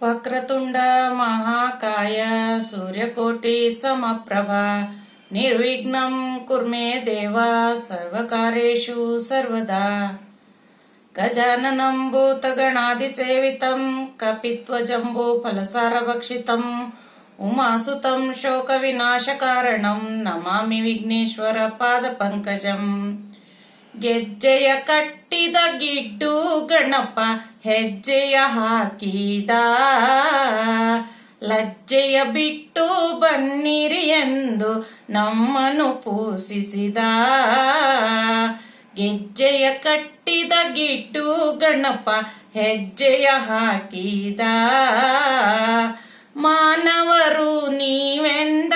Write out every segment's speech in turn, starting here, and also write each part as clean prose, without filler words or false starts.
ವಕ್ರತುಂಡ ಮಹಾಕಾಯ ಸೂರ್ಯಕೋಟಿ ಸಮಪ್ರಭ ನಿರ್ವಿಘ್ನಂ ಕುರ್ಮೇ ದೇವ ಸರ್ವಕಾರ್ಯೇಷು ಸರ್ವದಾ. ಗಜಾನನಂ ಭೂತಗಣಾಧಿಸೇವಿತಂ ಕಪಿತ್ವಜಂಬೂ ಫಲಸಾರಭಕ್ಷಿತಂ ಉಮಾಸುತಂ ಶೋಕವಿನಾಶಕಾರಣಂ ನಮಾಮಿ ವಿಘ್ನೇಶ್ವರ ಪಾದಪಂಕಜಂ. ಗೆಜ್ಜೆಯ ಕಟ್ಟಿದ ಗಿಡ್ಡು ಗಣಪ ಹೆಜ್ಜೆಯ ಹಾಕಿದ, ಲಜ್ಜೆಯ ಬಿಟ್ಟು ಬನ್ನಿರಿ ಎಂದು ನಮ್ಮನ್ನು ಪೂಜಿಸಿದ. ಗೆಜ್ಜೆಯ ಕಟ್ಟಿದ ಗಿಡ್ಡು ಗಣಪ ಹೆಜ್ಜೆಯ ಹಾಕಿದ, ಮಾನವರು ನೀವೆಂದ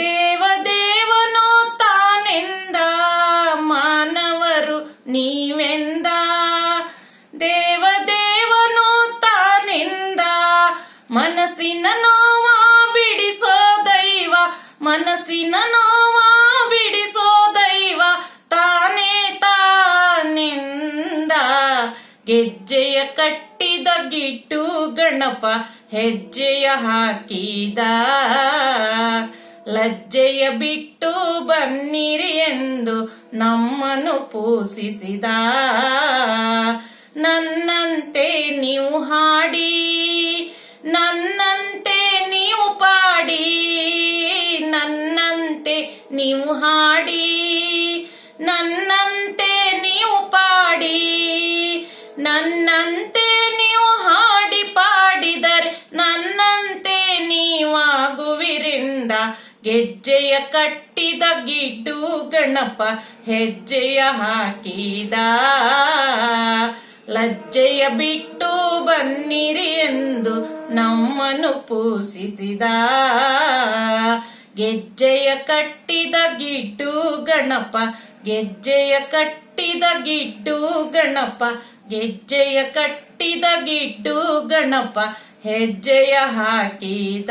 ದೇವದೇವನು ತಾನೆಂದ. ಮಾನವರು ನೀವೆಂದ ದೇವದೇವನು ತಾನೆಂದ. ಮನಸ್ಸಿನ ನೋವ ಬಿಡಿಸೋ ದೈವ, ಮನಸ್ಸಿನ ನೋವ ಬಿಡಿಸೋ ದೈವ ತಾನೇ ತಾನೆಂದ. ಗೆಜ್ಜೆಯ ಕಟ್ಟಿದ ಗಿಡ್ಡು ಗಣಪ ಹೆಜ್ಜೆಯ ಹಾಕಿದ, ಲಜ್ಜೆಯ ಬಿಟ್ಟು ಬನ್ನಿರಿ ಎಂದು ನಮ್ಮನ್ನು ಪೂಜಿಸಿದ. ನನ್ನಂತೆ ನೀವು ಹಾಡಿ, ನನ್ನಂತೆ ನೀವು ಪಾಡಿ, ನನ್ನಂತೆ ನೀವು ಹಾಡಿ, ನನ್ನಂತೆ ನೀವು ಪಾಡಿ. ನನ್ನಂತೆ ನೀವು ಹಾಡಿ ಪಾಡಿದರೆ ನನ್ನಂತೆ ನೀವಾಗುವಿರಿಂದ. ಗೆಜ್ಜೆಯ ಕಟ್ಟಿದ ಗಿಡ್ಡು ಗಣಪ ಹೆಜ್ಜೆಯ ಹಾಕಿದ, ಲಜ್ಜೆಯ ಬಿಟ್ಟು ಬನ್ನಿರಿ ಎಂದು ನಮ್ಮನ್ನು ಪೂಜಿಸಿದ. ಗೆಜ್ಜೆಯ ಕಟ್ಟಿದ ಗಿಡ್ಡು ಗಣಪ, ಗೆಜ್ಜೆಯ ಕಟ್ಟಿದ ಗಿಡ್ಡು ಗಣಪ, ಗೆಜ್ಜೆಯ ಕಟ್ಟಿದ ಗಿಡ್ಡು ಗಣಪ ಹೆಜ್ಜೆಯ ಹಾಕಿದ.